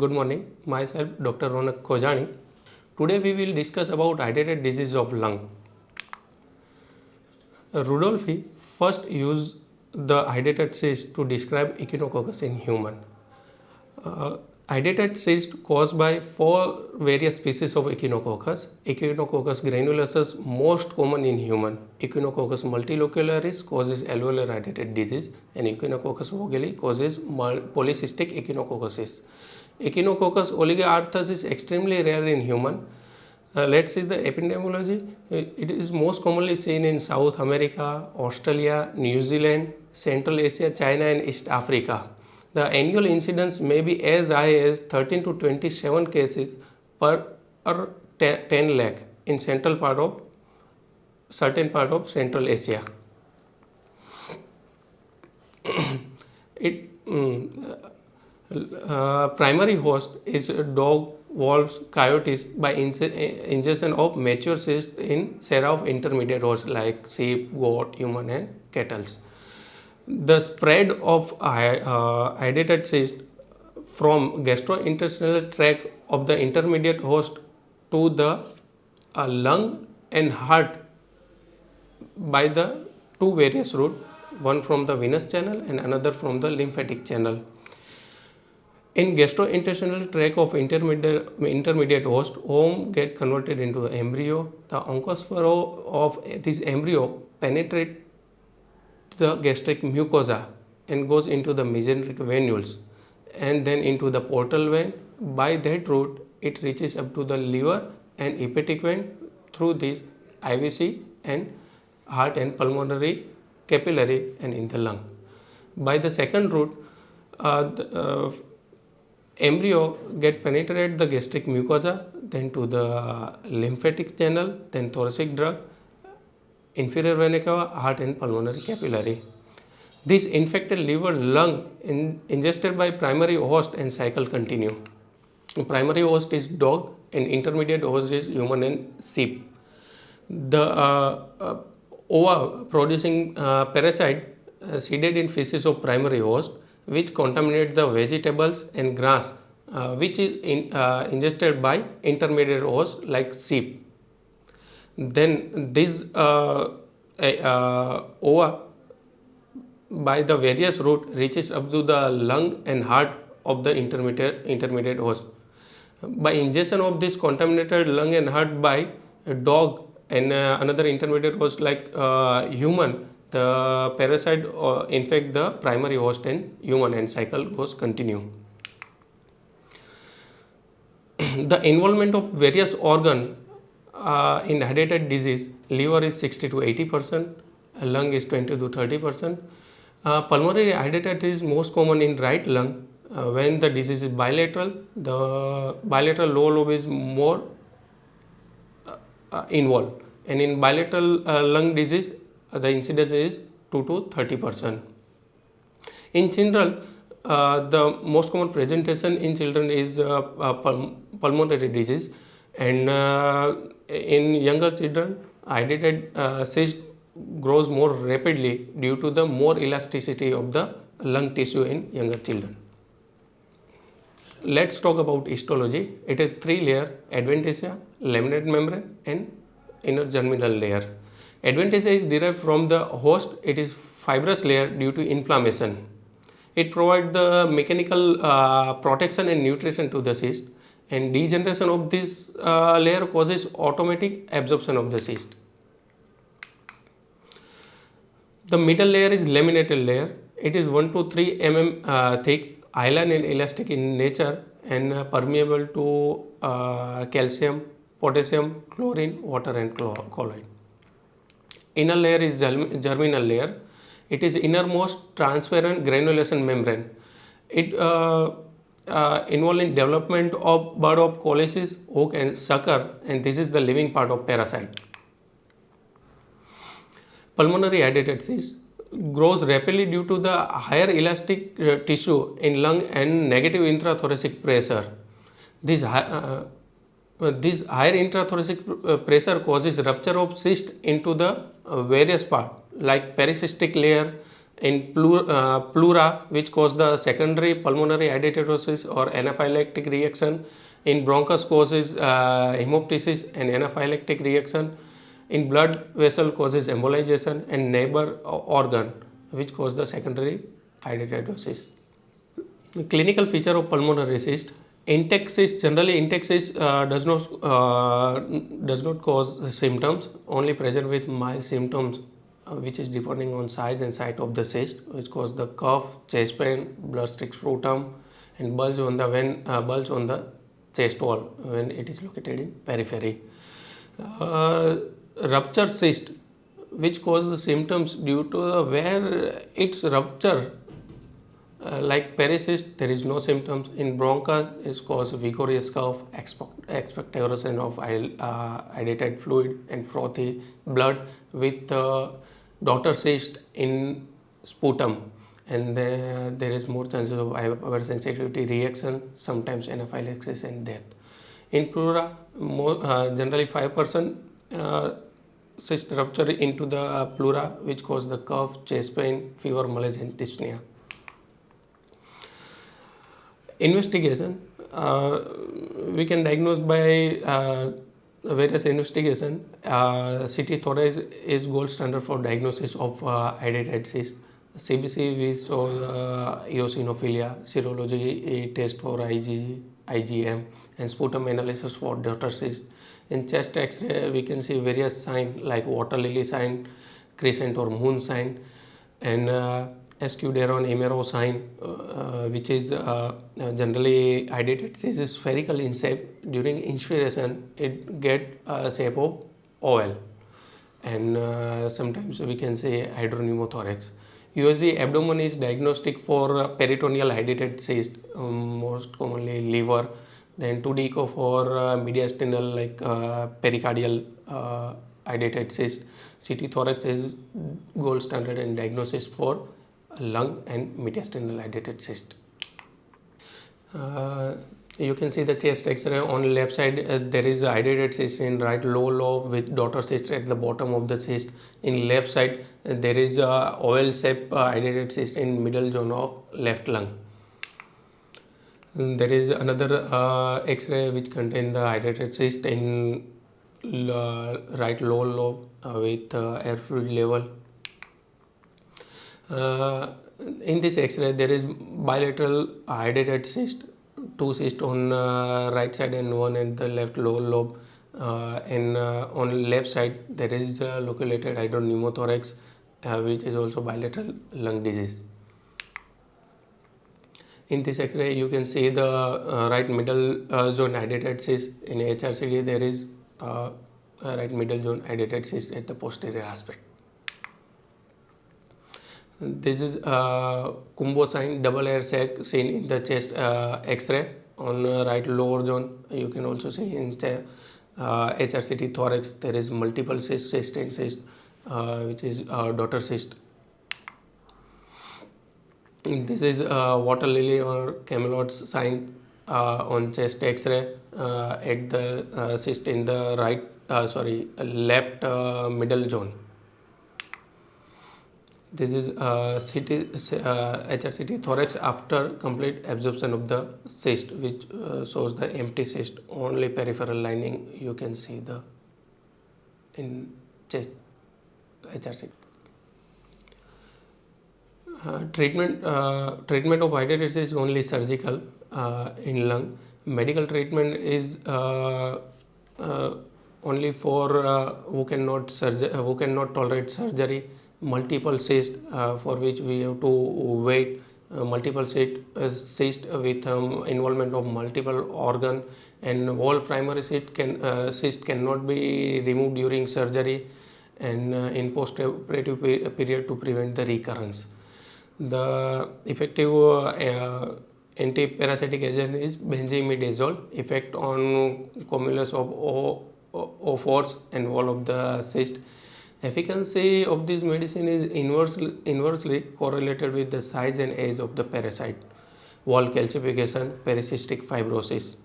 good morning. Myself Dr. Ronak Khojani. Today we will discuss about hydatid disease of lung. Rudolphi first used the hydatid cyst to describe echinococcus in human. Hydatid cyst caused by four various species of echinococcus. Echinococcus granulosus most common in human. Echinococcus multilocularis causes alveolar hydatid disease, and Echinococcus vogeli causes polycystic echinococcosis. Echinococcus oligoarthus is extremely rare in human. Let's see the epidemiology. It is most commonly seen in South America, Australia, New Zealand, Central Asia, China and East Africa. The annual incidence may be as high as 13 to 27 cases per 10 lakh in certain part of Central Asia. Primary host is dog, wolves, coyotes by ingestion of mature cyst in sera of intermediate hosts like sheep, goat, human and cattle. The spread of hydatid cyst from gastrointestinal tract of the intermediate host to the lung and heart by the two various routes, one from the venous channel and another from the lymphatic channel. In gastrointestinal tract of intermediate host, ovum get converted into embryo. The oncosphere of this embryo penetrates the gastric mucosa and goes into the mesenteric venules and then into the portal vein. By that route, it reaches up to the liver and hepatic vein through this IVC and heart and pulmonary capillary and in the lung. By the second route, the embryo get penetrate the gastric mucosa, then to the lymphatic channel, then thoracic duct, inferior vena cava, heart and pulmonary capillary. This infected liver, lung ingested by primary host and cycle continue. Primary host is dog and intermediate host is human and sheep. The ova producing parasite seeded in feces of primary host which contaminate the vegetables and grass which is ingested by intermediate host like sheep. Then this ova by the various route reaches up to the lung and heart of the intermediate host. By ingestion of this contaminated lung and heart by a dog and another intermediate host like human, the parasite infect the primary host and human and cycle goes continue. The involvement of various organ in hydatid disease, liver is 60 to 80%, lung is 20 to 30%. Pulmonary hydatid is most common in right lung. When the disease is bilateral, the bilateral lower lobe is more involved, and in bilateral lung disease, the incidence is 2 to 30%. In children, the most common presentation in children is pulmonary disease, and in younger children, hydatid cyst grows more rapidly due to the more elasticity of the lung tissue in younger children. Let's talk about histology. It is 3-layer: adventitia, laminate membrane and inner germinal layer. Adventitia is derived from the host. It is fibrous layer due to inflammation. It provides the mechanical protection and nutrition to the cyst, and degeneration of this layer causes automatic absorption of the cyst. The middle layer is laminated layer. It is 1 to 3 mm thick, hyaline and elastic in nature, and permeable to calcium, potassium, chlorine, water and colloid. Inner layer is germinal layer. It is innermost transparent granulation membrane. It involved in development of bud of coleus, hook and sucker, and this is the living part of parasite. Pulmonary hydatid cyst grows rapidly due to the higher elastic tissue in lung and negative intrathoracic pressure. This higher intrathoracic pressure causes rupture of cyst into the various parts like pericystic layer, In pleura, which cause the secondary pulmonary hydatidosis or anaphylactic reaction. In bronchus causes hemoptysis and anaphylactic reaction. In blood vessel causes embolization, and neighbor organ which cause the secondary hydatidosis. The clinical feature of pulmonary cyst. Intact cyst, generally intact cyst does not cause symptoms, only present with mild symptoms, which is depending on size and site of the cyst, which cause the cough, chest pain, blood streak sputum, and bulge on the chest wall when it is located in periphery. Rupture cyst, which cause the symptoms due to where its rupture. Like pericyst, there is no symptoms. In bronchus, it causes vigorous cough, expectoration of hydatid fluid and frothy blood with daughter cyst in sputum, and there is more chances of hypersensitivity reaction, sometimes anaphylaxis and death. In pleura, generally 5% cyst rupture into the pleura, which cause the cough, chest pain, fever, malaise, and dyspnea. Investigation, we can diagnose by various investigation. CT thorax is gold standard for diagnosis of hydatid cyst. CBC, we saw eosinophilia, serology test for IgM, and sputum analysis for daughter cyst. In chest X-ray, we can see various signs like water lily sign, crescent or moon sign, and Escuderon Emero sign, which is generally hydatid cyst is spherical in shape. During inspiration, it get a shape of oval, and sometimes we can say hydropneumothorax. USG abdomen is diagnostic for peritoneal hydatid cyst, most commonly liver. Then 2D echo for mediastinal like pericardial hydatid cyst. CT thorax is gold standard in diagnosis for lung and mediastinal hydatid cyst. You can see the chest X-ray on left side. There is a hydatid cyst in right lower lobe with daughter cyst at the bottom of the cyst. In left side, there is a oval shape hydatid cyst in middle zone of left lung. And there is another X-ray which contains the hydatid cyst in right lower lobe with air fluid level. In this X-ray, there is bilateral hydatid cyst, two cysts on right side and one at the left lower lobe. And on left side, there is loculated hydropneumothorax, which is also bilateral lung disease. In this X-ray, you can see the right middle zone hydatid cyst. In HRCT, there is right middle zone hydatid cyst at the posterior aspect. This is Kumbo sign, double air sac seen in the chest X-ray on right lower zone. You can also see in HRCT thorax there is multiple cyst, sustained cyst, which is daughter cyst. This is water lily or camelot sign on chest X-ray at the cyst in the left middle zone. This is HRCT thorax after complete absorption of the cyst, which shows the empty cyst, only peripheral lining you can see the in chest HRCT. Treatment of hydatid cyst is only surgical in lung. Medical treatment is only for who cannot tolerate surgery. Multiple cyst for which we have to wait. Multiple cyst with involvement of multiple organ, and all primary cyst cannot be removed during surgery and in post-operative period to prevent the recurrence. The effective antiparasitic agent is benzimidazole. Effect on commoners of O4s and wall of the cyst. Efficacy of this medicine is inversely correlated with the size and age of the parasite, wall calcification, pericystic fibrosis,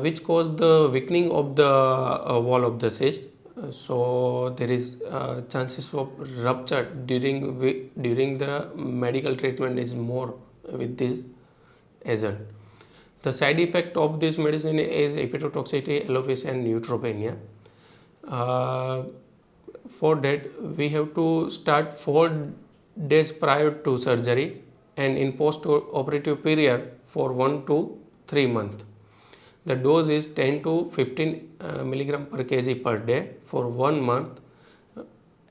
which cause the weakening of the wall of the cyst. So there is chances of rupture during the medical treatment is more with this agent. The side effect of this medicine is hepatotoxicity, alopecia and neutropenia. For that we have to start 4 days prior to surgery and in post-operative period for 1 to 3 months. The dose is 10 to 15 milligram per kg per day for 1 month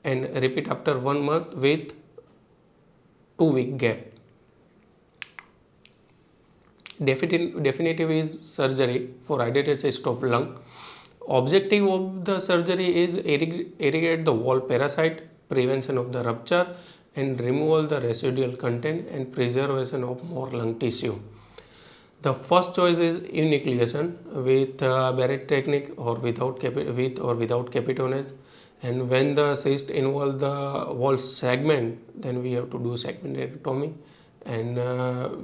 and repeat after 1 month with 2-week gap. Definitive is surgery for hydatid cyst of lung. Objective of the surgery is irrigate the wall parasite, prevention of the rupture and removal the residual content and preservation of more lung tissue. The first choice is enucleation with Barrett technique or without capitonage, and when the cyst involve the wall segment, then we have to do segmentomy, and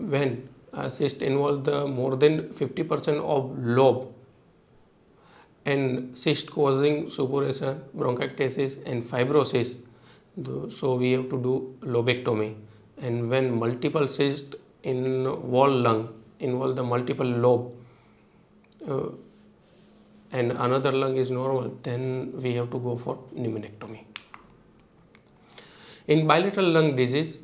when cyst involve the more than 50% of lobe and cyst causing suppuration, bronchiectasis and fibrosis, so we have to do lobectomy. And when multiple cysts in wall lung involve the multiple lobe and another lung is normal, then we have to go for pneumonectomy. In bilateral lung disease,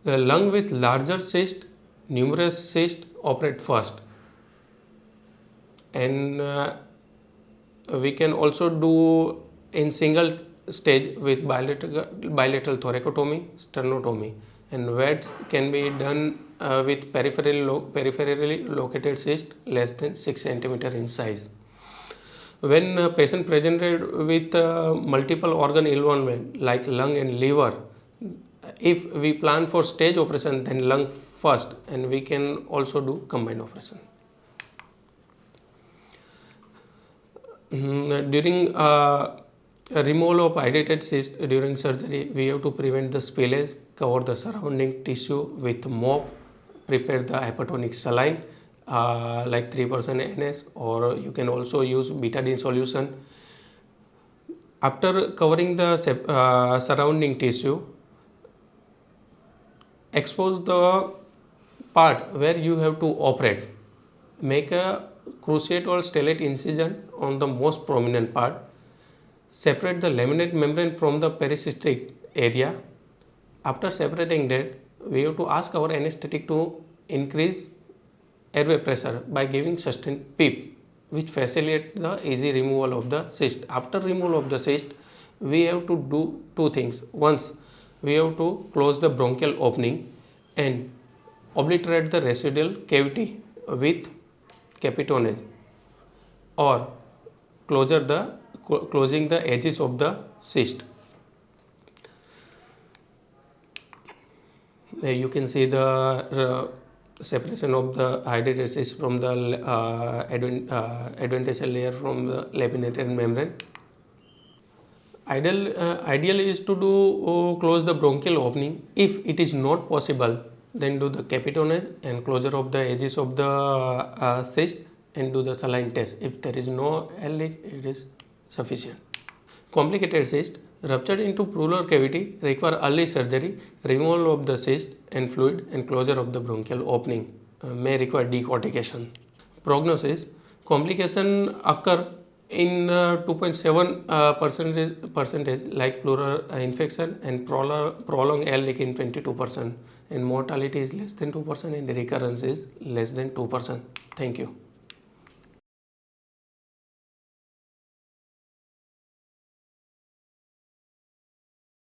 the lung with larger cyst, numerous cyst operate first, and we can also do in single stage with bilateral thoracotomy, sternotomy, and VADS can be done with peripherally located cyst less than 6 cm in size. When a patient presented with multiple organ involvement like lung and liver, if we plan for stage operation, then lung first, and we can also do combined operation. During removal of hydatid cyst during surgery, we have to prevent the spillage, cover the surrounding tissue with mop, prepare the hypertonic saline like 3% NS, or you can also use betadine solution. After covering the surrounding tissue, expose the part where you have to operate. Make a cruciate or stellate incision on the most prominent part. Separate the laminate membrane from the pericystic area. After separating that, we have to ask our anesthetic to increase airway pressure by giving sustained PEEP, which facilitate the easy removal of the cyst. After removal of the cyst, we have to do 2 things. Once, we have to close the bronchial opening and obliterate the residual cavity with capitonage, or closing the edges of the cyst. You can see the separation of the hydatid cyst from the adventitial layer from the laminated membrane. Ideal is to do close the bronchial opening. If it is not possible, then do the capitonage and closure of the edges of the cyst and do the saline test. If there is no air leak, it is sufficient. Complicated cyst ruptured into pleural cavity require early surgery, removal of the cyst and fluid, and closure of the bronchial opening. May require decortication. Prognosis: complication occur in 2.7% like pleural infection, and prolonged air leak in 22%, and mortality is less than 2% and recurrence is less than 2%. Thank you.